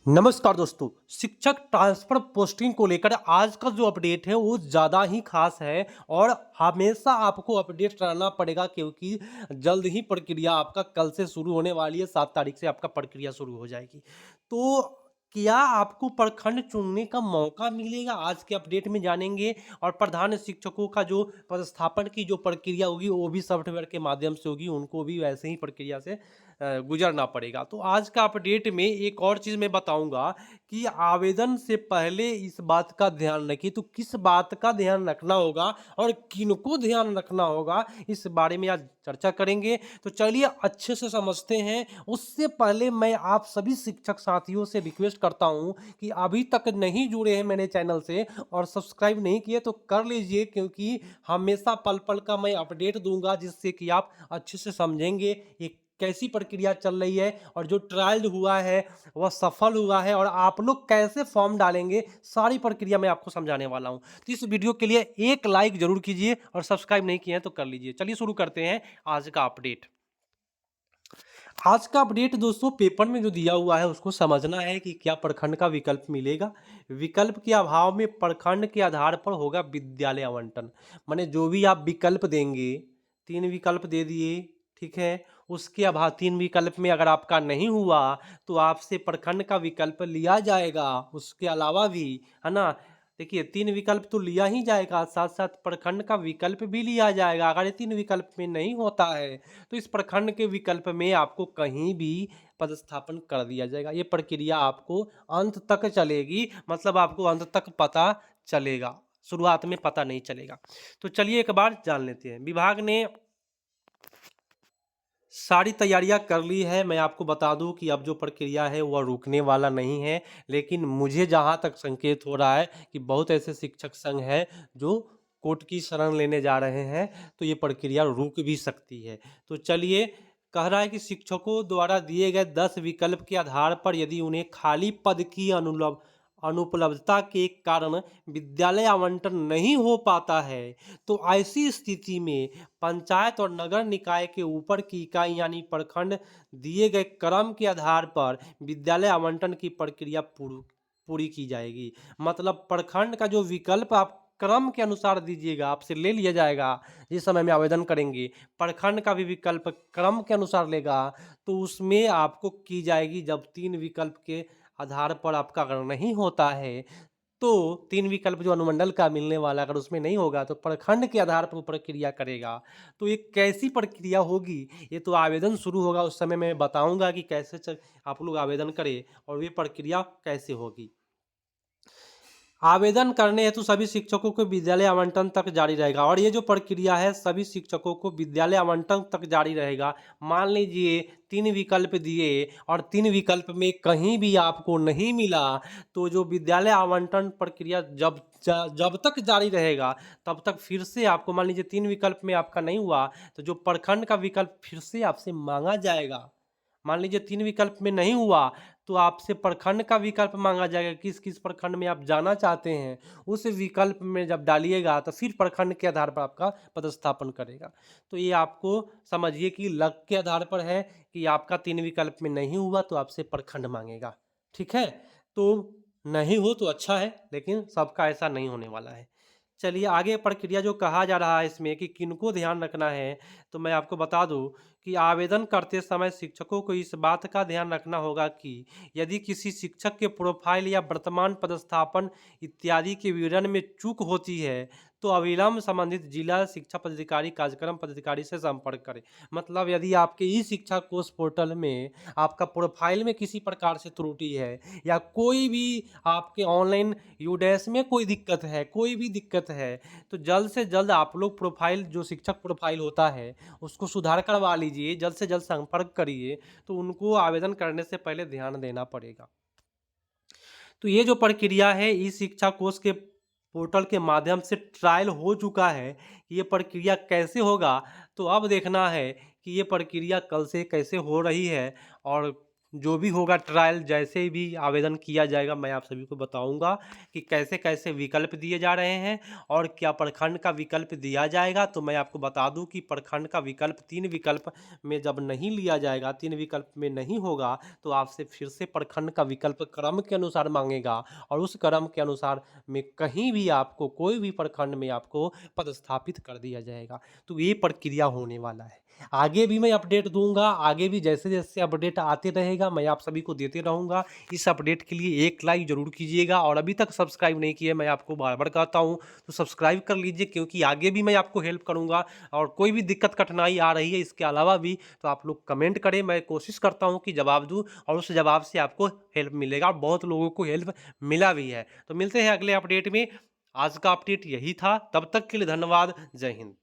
नमस्कार दोस्तों। शिक्षक ट्रांसफर पोस्टिंग को लेकर आज का जो अपडेट है वो ज़्यादा ही खास है और हमेशा आपको अपडेट रहना पड़ेगा क्योंकि जल्द ही प्रक्रिया आपका कल से शुरू होने वाली है। 7 तारीख से आपका प्रक्रिया शुरू हो जाएगी। तो क्या आपको प्रखंड चुनने का मौका मिलेगा? आज के अपडेट में जानेंगे। और प्रधान शिक्षकों का जो पदस्थापन की जो प्रक्रिया होगी वो भी सॉफ्टवेयर के माध्यम से होगी, उनको भी वैसे ही प्रक्रिया से गुजरना पड़ेगा। तो आज का अपडेट में एक और चीज़ मैं बताऊंगा कि आवेदन से पहले इस बात का ध्यान रखिए। तो किस बात का ध्यान रखना होगा और किनको ध्यान रखना होगा, इस बारे में आज चर्चा करेंगे। तो चलिए अच्छे से समझते हैं। उससे पहले मैं आप सभी शिक्षक साथियों से रिक्वेस्ट करता हूं कि अभी तक नहीं जुड़े हैं मेरे चैनल से और सब्सक्राइब नहीं किए तो कर लीजिए, क्योंकि हमेशा पल पल का मैं अपडेट दूंगा जिससे कि आप अच्छे से समझेंगे एक कैसी प्रक्रिया चल रही है और जो ट्रायल हुआ है वह सफल हुआ है और आप लोग कैसे फॉर्म डालेंगे, सारी प्रक्रिया मैं आपको समझाने वाला हूं। तो इस वीडियो के लिए एक लाइक जरूर कीजिए और सब्सक्राइब नहीं किए हैं तो कर लीजिए। चलिए शुरू करते हैं आज का अपडेट। आज का अपडेट दोस्तों पेपर में जो दिया हुआ है उसको समझना है कि क्या प्रखंड का विकल्प मिलेगा। विकल्प के अभाव में प्रखंड के आधार पर होगा विद्यालय आवंटन। माने जो भी आप विकल्प देंगे, 3 विकल्प दे दिए, ठीक है। उसके अभाव 3 विकल्प में अगर आपका नहीं हुआ तो आपसे प्रखंड का विकल्प लिया जाएगा। उसके अलावा भी, है ना, देखिए 3 विकल्प तो लिया ही जाएगा, साथ साथ प्रखंड का विकल्प भी लिया जाएगा। अगर ये 3 विकल्प में नहीं होता है तो इस प्रखंड के विकल्प में आपको कहीं भी पदस्थापन कर दिया जाएगा। ये प्रक्रिया आपको अंत तक चलेगी, मतलब आपको अंत तक पता चलेगा, शुरुआत में पता नहीं चलेगा। तो चलिए एक बार जान लेते हैं। विभाग ने सारी तैयारियां कर ली है। मैं आपको बता दूं कि अब जो प्रक्रिया है वह रुकने वाला नहीं है, लेकिन मुझे जहां तक संकेत हो रहा है कि बहुत ऐसे शिक्षक संघ हैं जो कोर्ट की शरण लेने जा रहे हैं, तो ये प्रक्रिया रुक भी सकती है। तो चलिए, कह रहा है कि शिक्षकों द्वारा दिए गए 10 विकल्प के आधार पर यदि उन्हें खाली पद की अनुपलब्धता के कारण विद्यालय आवंटन नहीं हो पाता है तो ऐसी स्थिति में पंचायत और नगर निकाय के ऊपर की इकाई यानी प्रखंड दिए गए क्रम के आधार पर विद्यालय आवंटन की प्रक्रिया पूरी की जाएगी। मतलब प्रखंड का जो विकल्प आप क्रम के अनुसार दीजिएगा, आपसे ले लिया जाएगा जिस समय में आवेदन करेंगे। प्रखंड का भी विकल्प क्रम के अनुसार लेगा तो उसमें आपको की जाएगी। जब 3 विकल्प के आधार पर आपका अगर नहीं होता है तो 3 विकल्प जो अनुमंडल का मिलने वाला अगर उसमें नहीं होगा तो प्रखंड के आधार पर वो प्रक्रिया करेगा। तो ये कैसी प्रक्रिया होगी, ये तो आवेदन शुरू होगा उस समय मैं बताऊंगा कि कैसे आप लोग आवेदन करें और ये प्रक्रिया कैसे होगी। आवेदन करने हेतु सभी शिक्षकों को विद्यालय आवंटन तक जारी रहेगा और ये जो प्रक्रिया है सभी शिक्षकों को विद्यालय आवंटन तक जारी रहेगा। मान लीजिए 3 विकल्प दिए और 3 विकल्प में कहीं भी आपको नहीं मिला तो जो विद्यालय आवंटन प्रक्रिया जब तक जारी रहेगा तब तक फिर से आपको, मान लीजिए 3 विकल्प में आपका नहीं हुआ तो जो प्रखंड का विकल्प फिर से आपसे मांगा जाएगा। मान लीजिए 3 विकल्प में नहीं हुआ तो आपसे प्रखंड का विकल्प मांगा जाएगा, किस किस प्रखंड में आप जाना चाहते हैं उस विकल्प में जब डालिएगा तो फिर प्रखंड के आधार पर आपका पदस्थापन करेगा। तो ये आपको समझिए कि लक के आधार पर है कि आपका 3 विकल्प में नहीं हुआ तो आपसे प्रखंड मांगेगा, ठीक है। तो नहीं हो तो अच्छा है, लेकिन सबका ऐसा नहीं होने वाला है। चलिए आगे प्रक्रिया जो कहा जा रहा है इसमें कि किनको ध्यान रखना है, तो मैं आपको बता दूं कि आवेदन करते समय शिक्षकों को इस बात का ध्यान रखना होगा कि यदि किसी शिक्षक के प्रोफाइल या वर्तमान पदस्थापन इत्यादि के विवरण में चूक होती है तो अविलंब संबंधित जिला शिक्षा पदाधिकारी कार्यक्रम पदाधिकारी से संपर्क करें। मतलब यदि आपके ई शिक्षा कोष पोर्टल में आपका प्रोफाइल में किसी प्रकार से त्रुटि है या कोई भी आपके ऑनलाइन यूडेस में कोई दिक्कत है, कोई भी दिक्कत है, तो जल्द से जल्द आप लोग प्रोफाइल, जो शिक्षक प्रोफाइल होता है उसको सुधार करवा लीजिए, जल्द से जल्द संपर्क करिए। तो उनको आवेदन करने से पहले ध्यान देना पड़ेगा। तो ये जो प्रक्रिया है ई शिक्षा कोष के पोर्टल के माध्यम से ट्रायल हो चुका है। ये प्रक्रिया कैसे होगा, तो अब देखना है कि ये प्रक्रिया कल से कैसे हो रही है और जो भी होगा ट्रायल, जैसे भी आवेदन किया जाएगा, मैं आप सभी को बताऊंगा कि कैसे कैसे विकल्प दिए जा रहे हैं और क्या प्रखंड का विकल्प दिया जाएगा। तो मैं आपको बता दूं कि प्रखंड का विकल्प 3 विकल्प में जब नहीं लिया जाएगा, 3 विकल्प में नहीं होगा, तो आपसे फिर से प्रखंड का विकल्प क्रम के अनुसार मांगेगा और उस क्रम के अनुसार में कहीं भी आपको कोई भी प्रखंड में आपको पदस्थापित कर दिया जाएगा। तो ये प्रक्रिया होने वाला है। आगे भी मैं अपडेट दूंगा, आगे भी जैसे जैसे अपडेट आते रहेगा मैं आप सभी को देते रहूंगा। इस अपडेट के लिए एक लाइक जरूर कीजिएगा और अभी तक सब्सक्राइब नहीं किए, मैं आपको बार बार कहता हूं तो सब्सक्राइब कर लीजिए, क्योंकि आगे भी मैं आपको हेल्प करूंगा। और कोई भी दिक्कत कठिनाई आ रही है इसके अलावा भी, तो आप लोग कमेंट करें, मैं कोशिश करता हूँ कि जवाब दूँ और उस जवाब से आपको हेल्प मिलेगा और बहुत लोगों को हेल्प मिला भी है। तो मिलते हैं अगले अपडेट में। आज का अपडेट यही था, तब तक के लिए धन्यवाद। जय हिंद।